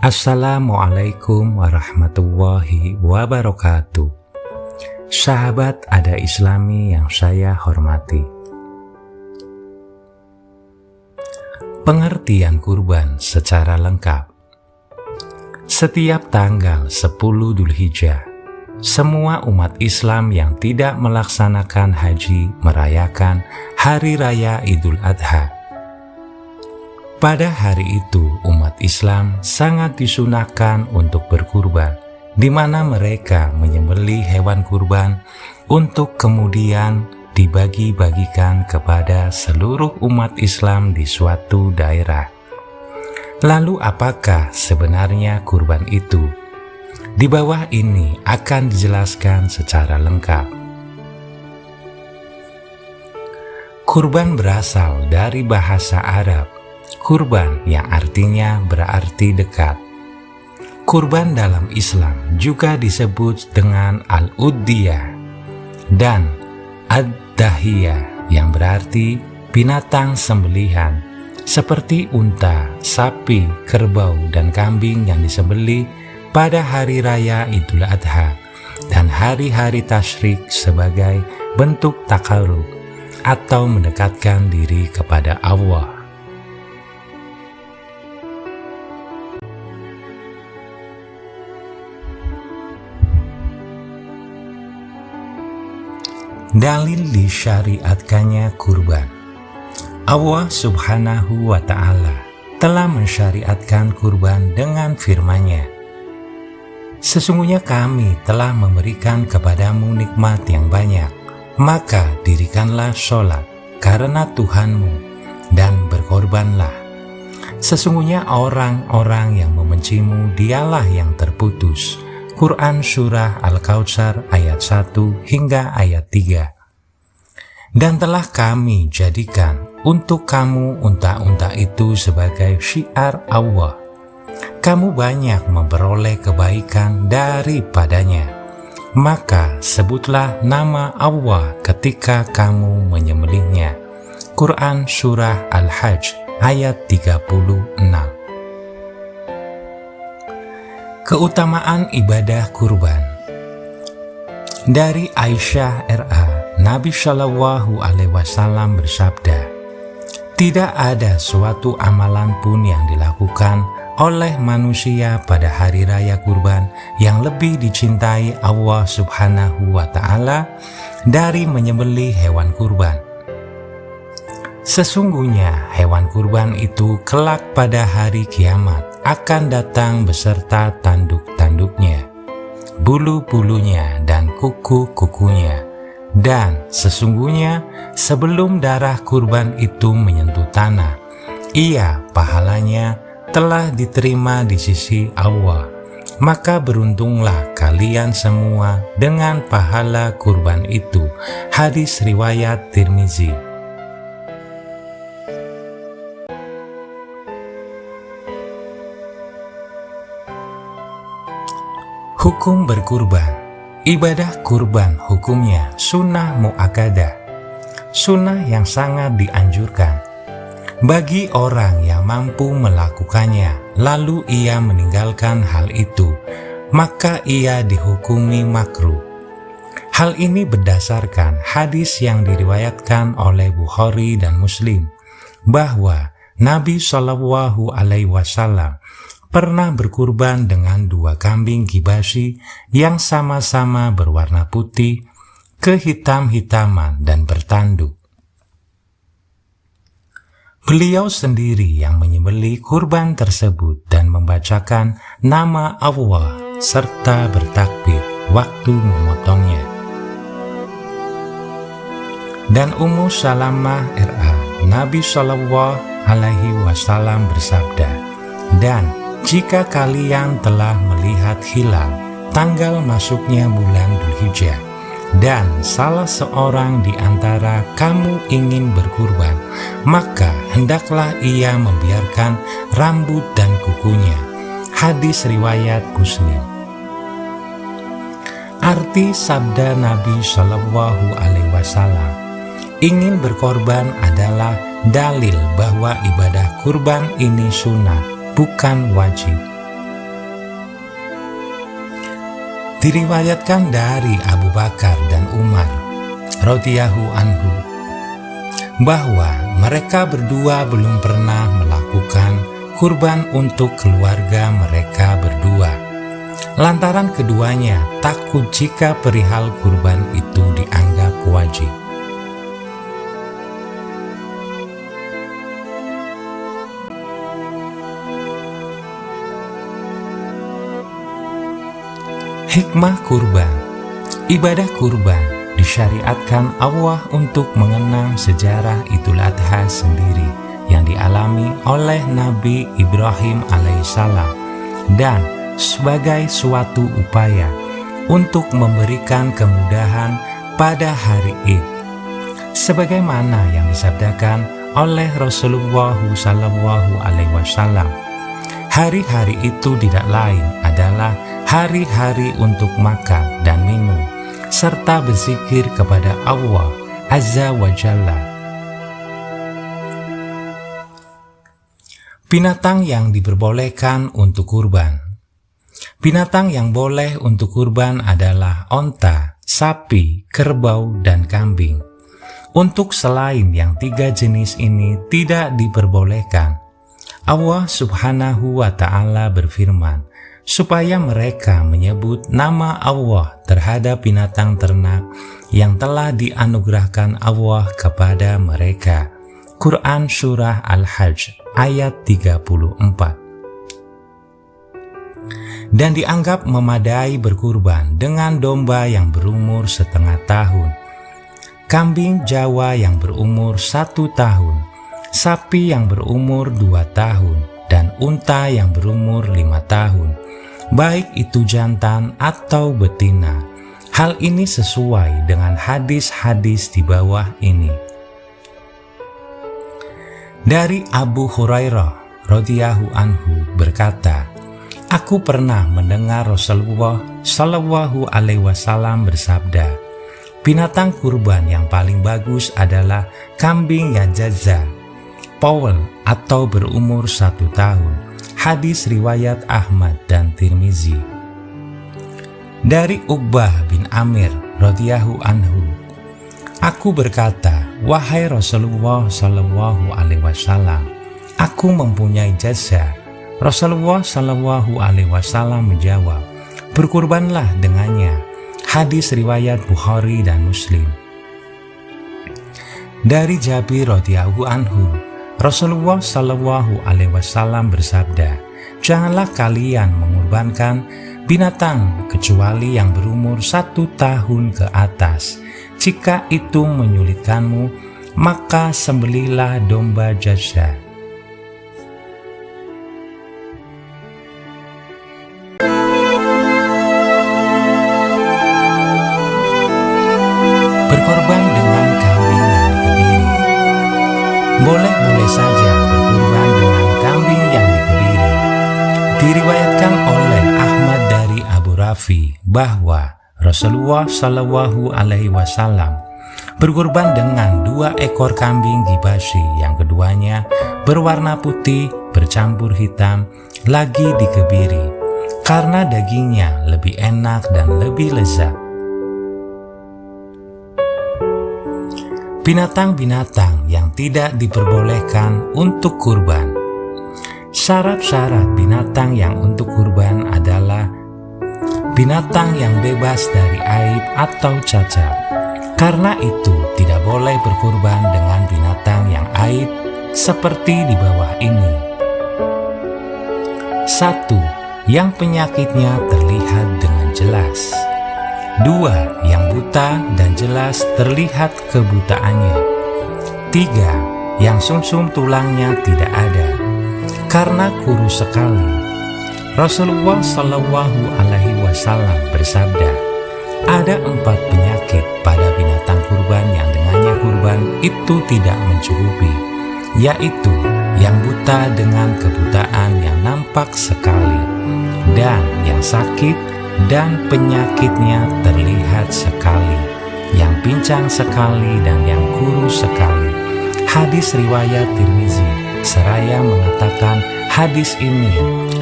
Assalamualaikum warahmatullahi wabarakatuh. Sahabat Ada Islami yang saya hormati, pengertian kurban secara lengkap. Setiap tanggal 10 Dzulhijjah, semua umat Islam yang tidak melaksanakan haji merayakan Hari Raya Idul Adha. Pada hari itu, umat Islam sangat disunahkan untuk berkurban, di mana mereka menyembelih hewan kurban untuk kemudian dibagi-bagikan kepada seluruh umat Islam di suatu daerah. Lalu apakah sebenarnya kurban itu? Di bawah ini akan dijelaskan secara lengkap. Kurban berasal dari bahasa Arab kurban yang artinya berarti dekat. Kurban dalam Islam juga disebut dengan al-udhiyah dan ad-dahiyah yang berarti binatang sembelihan seperti unta, sapi, kerbau, dan kambing yang disembelih pada hari raya Idul Adha dan hari-hari tasyrik sebagai bentuk takarrub atau mendekatkan diri kepada Allah. Dalil disyariatkannya kurban. Allah Subhanahu wa Ta'ala telah mensyariatkan kurban dengan firman-Nya, "Sesungguhnya kami telah memberikan kepadamu nikmat yang banyak, maka dirikanlah sholat karena Tuhanmu dan berkorbanlah. Sesungguhnya orang-orang yang membencimu dialah yang terputus." Quran Surah Al-Kautsar ayat 1 hingga ayat 3. Dan telah kami jadikan untuk kamu unta-unta itu sebagai syiar Allah. Kamu banyak memperoleh kebaikan daripadanya. Maka sebutlah nama Allah ketika kamu menyembelihnya. Quran Surah Al-Hajj ayat 36. Keutamaan ibadah kurban. Dari Aisyah RA, Nabi Shallallahu Alaihi Wasallam bersabda, "Tidak ada suatu amalan pun yang dilakukan oleh manusia pada hari raya kurban yang lebih dicintai Allah Subhanahu wa Ta'ala dari menyembelih hewan kurban. Sesungguhnya hewan kurban itu kelak pada hari kiamat akan datang beserta tanduk-tanduknya, bulu-bulunya, dan kuku-kukunya. Dan sesungguhnya sebelum darah kurban itu menyentuh tanah, ia pahalanya telah diterima di sisi Allah. Maka beruntunglah kalian semua dengan pahala kurban itu." Hadis riwayat Tirmizi. Hukum berkurban. Ibadah kurban hukumnya sunnah muakkadah, sunnah yang sangat dianjurkan. Bagi orang yang mampu melakukannya, lalu ia meninggalkan hal itu, maka ia dihukumi makruh. Hal ini berdasarkan hadis yang diriwayatkan oleh Bukhari dan Muslim, bahwa Nabi Shallallahu Alaihi Wasallam pernah berkurban dengan 2 kambing kibasi yang sama-sama berwarna putih, kehitam-hitaman, dan bertanduk. Beliau sendiri yang menyembelih kurban tersebut dan membacakan nama Allah serta bertakbir waktu memotongnya. Dan Ummu Salamah RA, Nabi Shallallahu Alaihi Wasallam bersabda, Dan jika kalian telah melihat hilal, tanggal masuknya bulan Dzulhijjah, dan salah seorang di antara kamu ingin berkurban, maka hendaklah ia membiarkan rambut dan kukunya. Hadis riwayat Muslim. Arti sabda Nabi Shallallahu Alaihi Wasallam, ingin berkorban adalah dalil bahwa ibadah kurban ini sunnah, bukan wajib. Diriwayatkan dari Abu Bakar dan Umar radhiyallahu anhu bahwa mereka berdua belum pernah melakukan kurban untuk keluarga mereka berdua, lantaran keduanya takut jika perihal kurban itu dianggap wajib. Hikmah kurban. Ibadah kurban disyariatkan Allah untuk mengenang sejarah Idul Adha sendiri yang dialami oleh Nabi Ibrahim alaihissalam, dan sebagai suatu upaya untuk memberikan kemudahan pada hari Id, sebagaimana yang disabdakan oleh Rasulullah Shallallahu Alaihi Wasallam. Hari-hari itu tidak lain adalah hari-hari untuk makan dan minum, serta berzikir kepada Allah Azza wa Jalla. Binatang yang diperbolehkan untuk kurban. Binatang yang boleh untuk kurban adalah onta, sapi, kerbau, dan kambing. Untuk selain yang 3 jenis ini tidak diperbolehkan. Allah Subhanahu wa Ta'ala berfirman, supaya mereka menyebut nama Allah terhadap binatang ternak yang telah dianugerahkan Allah kepada mereka. Quran Surah Al-Hajj ayat 34. Dan dianggap memadai berkurban dengan domba yang berumur setengah tahun, kambing Jawa yang berumur 1 tahun, sapi yang berumur 2 tahun, dan unta yang berumur 5 tahun, baik itu jantan atau betina. Hal ini sesuai dengan hadis-hadis di bawah ini. Dari Abu Hurairah radhiyallahu anhu berkata, aku pernah mendengar Rasulullah Shallallahu Alaihi Wasallam bersabda, binatang kurban yang paling bagus adalah kambing yajaza, Paul atau berumur 1 tahun. Hadis riwayat Ahmad dan Tirmizi. Dari Uqbah bin Amir radhiyallahu anhu, aku berkata, wahai Rasulullah Shallallahu Alaihi Wasallam, aku mempunyai jasa. Rasulullah Shallallahu Alaihi Wasallam menjawab, berkurbanlah dengannya. Hadis riwayat Bukhari dan Muslim. Dari Jabir radhiyallahu anhu, Rasulullah Shallallahu Alaihi Wasallam bersabda, janganlah kalian mengorbankan binatang kecuali yang berumur 1 tahun ke atas. Jika itu menyulitkanmu, maka sembelihlah domba jazza. Berkorban dengan kambing yang dikebiri. Boleh-boleh saja berkurban dengan kambing yang dikebiri. Diriwayatkan oleh Ahmad dari Abu Rafi bahwa Rasulullah Shallallahu Alaihi Wasallam berkurban dengan 2 ekor kambing gibasi yang keduanya berwarna putih bercampur hitam, lagi dikebiri, karena dagingnya lebih enak dan lebih lezat. Binatang-binatang yang tidak diperbolehkan untuk kurban. Syarat-syarat binatang yang untuk kurban adalah binatang yang bebas dari aib atau cacat. Karena itu tidak boleh berkurban dengan binatang yang aib seperti di bawah ini. 1. Yang penyakitnya terlihat dengan jelas. 2. Yang buta dan jelas terlihat kebutaannya. 3. Yang sumsum tulangnya tidak ada. karena kurus sekali. Rasulullah Shallallahu Alaihi Wasallam bersabda, ada 4 penyakit pada binatang kurban yang dengannya kurban itu tidak mencukupi, yaitu yang buta dengan kebutaan yang nampak sekali, dan yang sakit dan penyakitnya terlihat sekali, yang pincang sekali dan yang kurus sekali. Hadis riwayat Tirmizi, seraya mengatakan hadis ini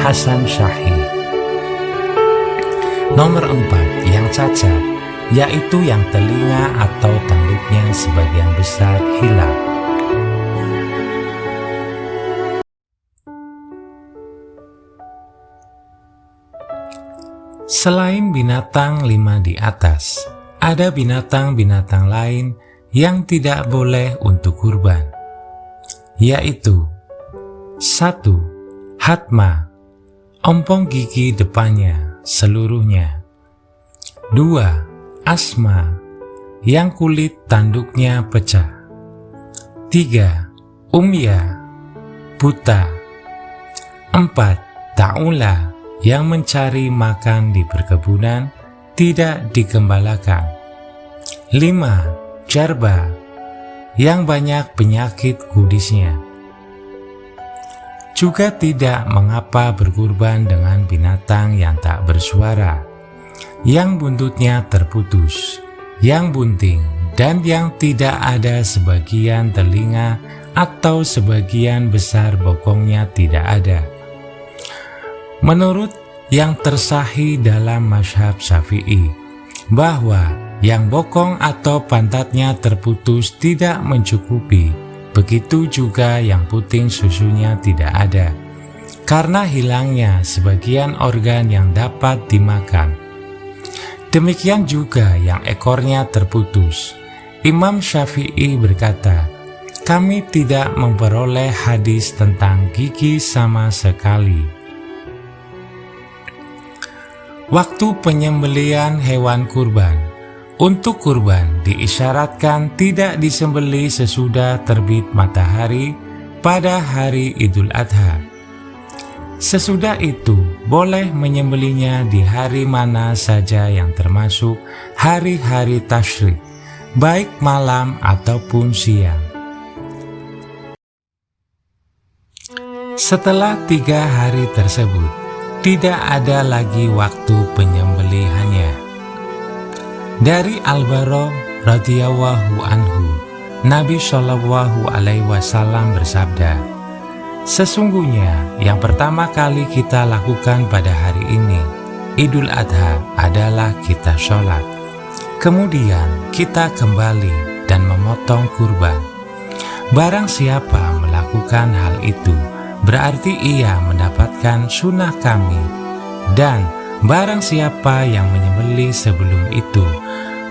hasan syahih. Nomor 4, yang cacat, yaitu yang telinga atau tanduknya sebagian besar hilang. Selain binatang 5 di atas, ada binatang-binatang lain yang tidak boleh untuk kurban, yaitu 1. Hatma, ompong gigi depannya seluruhnya. 2. Asma, yang kulit tanduknya pecah. 3. Umya, buta. 4. Ta'ula, yang mencari makan di perkebunan, tidak digembalakan. 5. Jarba, yang banyak penyakit kudisnya. Juga tidak mengapa berkurban dengan binatang yang tak bersuara, yang buntutnya terputus, yang bunting, dan yang tidak ada sebagian telinga atau sebagian besar bokongnya tidak ada. Menurut yang tersahih dalam mazhab Syafi'i, bahwa yang bokong atau pantatnya terputus tidak mencukupi, begitu juga yang puting susunya tidak ada, karena hilangnya sebagian organ yang dapat dimakan. Demikian juga yang ekornya terputus. Imam Syafi'i berkata, kami tidak memperoleh hadis tentang gigi sama sekali. Waktu penyembelihan hewan kurban. Untuk kurban diisyaratkan tidak disembelih sesudah terbit matahari pada hari Idul Adha. Sesudah itu boleh menyembelihnya di hari mana saja yang termasuk hari-hari tasyrik, baik malam ataupun siang. Setelah 3 hari tersebut, tidak ada lagi waktu penyembelihannya. Dari Al-Bara radhiyallahu anhu, Nabi Shallallahu Alaihi Wasallam bersabda, sesungguhnya yang pertama kali kita lakukan pada hari ini, Idul Adha, adalah kita sholat. Kemudian kita kembali dan memotong kurban. Barang siapa melakukan hal itu, berarti ia mendapatkan sunnah kami. Dan barang siapa yang menyembelih sebelum itu,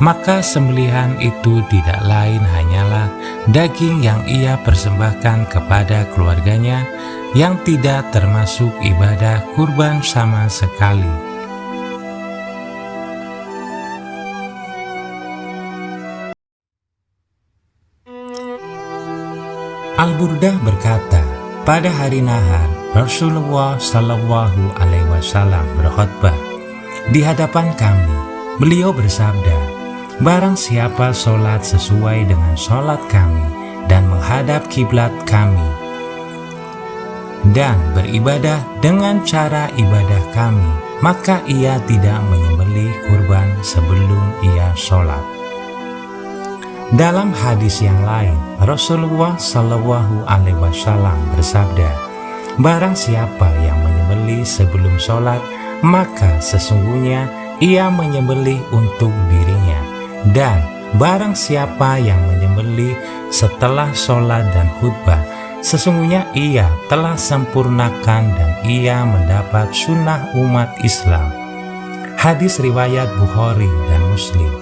maka sembelihan itu tidak lain hanyalah daging yang ia persembahkan kepada keluarganya, yang tidak termasuk ibadah kurban sama sekali. Al-Burdah berkata, pada hari nahar, Rasulullah Shallallahu Alaihi Wasallam berkhutbah di hadapan kami. Beliau bersabda, barang siapa sholat sesuai dengan sholat kami dan menghadap kiblat kami, dan beribadah dengan cara ibadah kami, maka ia tidak menyembelih kurban sebelum ia sholat. Dalam hadis yang lain, Rasulullah Shallallahu Alaihi Wasallam bersabda, barang siapa yang menyembelih sebelum sholat, maka sesungguhnya ia menyembelih untuk dirinya. Dan barang siapa yang menyembelih setelah sholat dan khutbah, sesungguhnya ia telah sempurnakan dan ia mendapat sunnah umat Islam. Hadis riwayat Bukhari dan Muslim.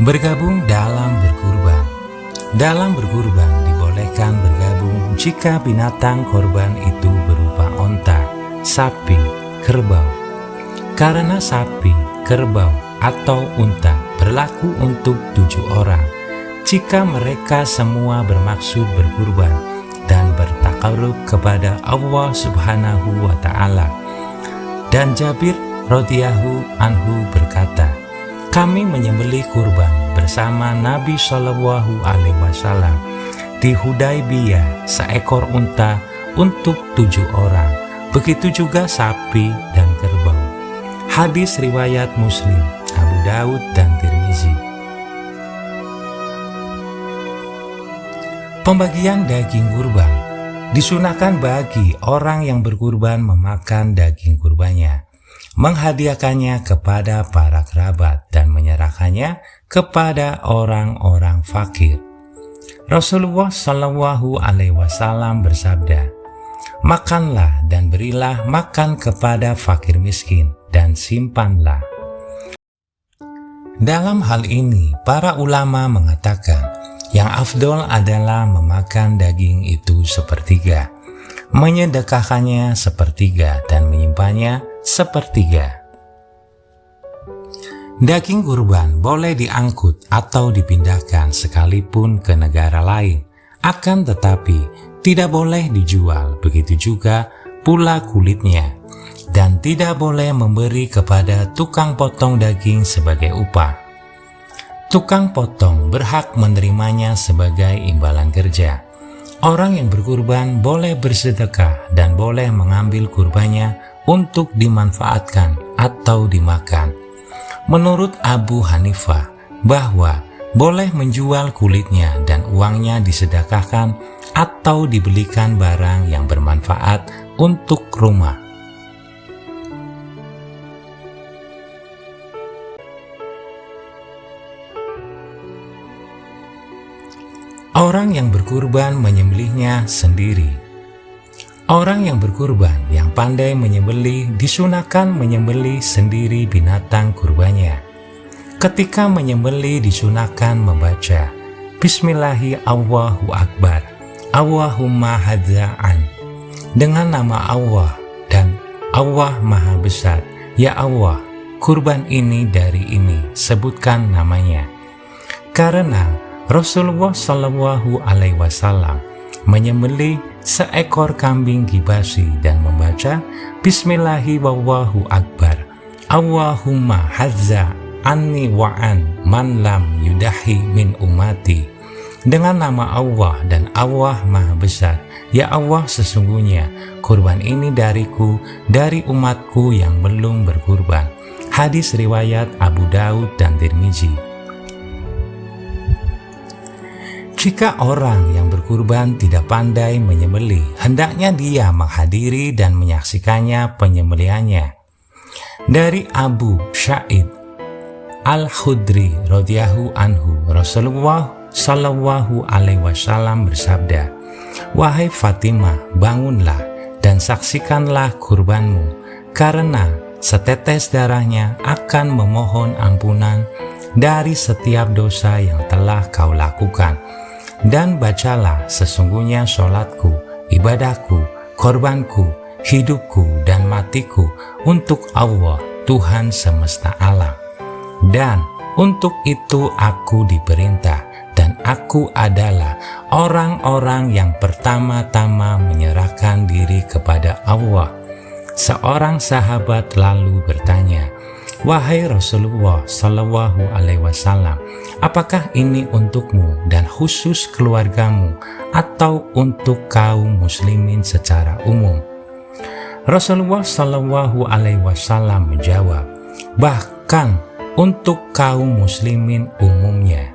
Bergabung dalam berkurban. Dalam berkurban dibolehkan bergabung jika binatang korban itu berupa onta, sapi, kerbau. Karena sapi, kerbau, atau unta berlaku untuk 7 orang jika mereka semua bermaksud berkurban dan bertakarub kepada Allah Subhanahu wa Ta'ala. Dan Jabir radhiyallahu anhu berkata, kami menyembelih kurban bersama Nabi Shallallahu Alaihi Wasallam di Hudaybiyah seekor unta untuk 7 orang, begitu juga sapi dan kerbau. Hadis riwayat Muslim, Abu Daud dan Tirmizi. Pembagian daging kurban disunahkan bagi orang yang berkurban memakan daging kurbannya, menghadiahkannya kepada para kerabat dan menyerahkannya kepada orang-orang fakir. Rasulullah Shallallahu Alaihi Wasallam bersabda, makanlah dan berilah makan kepada fakir miskin dan simpanlah. Dalam hal ini, para ulama mengatakan yang afdol adalah memakan daging itu sepertiga, menyedekahkannya sepertiga, dan menyimpannya sepertiga. Daging kurban boleh diangkut atau dipindahkan sekalipun ke negara lain, akan tetapi tidak boleh dijual, begitu juga pula kulitnya, dan tidak boleh memberi kepada tukang potong daging sebagai upah. Tukang potong berhak menerimanya sebagai imbalan kerja. Orang yang berkurban boleh bersedekah dan boleh mengambil kurbannya untuk dimanfaatkan atau dimakan. Menurut Abu Hanifah, bahwa boleh menjual kulitnya dan uangnya disedekahkan atau dibelikan barang yang bermanfaat untuk rumah. Orang yang berkurban menyembelihnya sendiri. Orang yang berkurban yang pandai menyembelih disunahkan menyembelih sendiri binatang kurbannya. Ketika menyembelih disunahkan membaca Bismillahi Allahu Akbar, Allahumma hadza'an, dengan nama Allah dan Allah Maha Besar. Ya Allah, kurban ini dari ini, sebutkan namanya. Karena Rasulullah Shallallahu Alaihi Wasallam menyembelih seekor kambing gibasi dan membaca Bismillahi wallahu akbar, Allahumma hadza anni wa an man lam yudahi min umati, dengan nama Allah dan Allah Maha Besar. Ya Allah, sesungguhnya kurban ini dariku, dari umatku yang belum berkurban. Hadis riwayat Abu Daud dan Tirmizi. Jika orang yang berkurban tidak pandai menyembelih, hendaknya dia menghadiri dan menyaksikannya penyembelihannya. Dari Abu Sa'id Al-Khudri radhiyallahu anhu, Rasulullah Shallallahu Alaihi Wasallam bersabda, wahai Fatimah, bangunlah dan saksikanlah kurbanmu, karena setetes darahnya akan memohon ampunan dari setiap dosa yang telah kau lakukan. Dan bacalah, sesungguhnya sholatku, ibadahku, korbanku, hidupku, dan matiku untuk Allah, Tuhan semesta alam. Dan untuk itu aku diperintah, dan aku adalah orang-orang yang pertama-tama menyerahkan diri kepada Allah. Seorang sahabat lalu bertanya, wahai Rasulullah Shallallahu Alaihi Wasallam, apakah ini untukmu dan khusus keluargamu atau untuk kaum muslimin secara umum? Rasulullah Shallallahu Alaihi Wasallam menjawab, bahkan untuk kaum muslimin umumnya.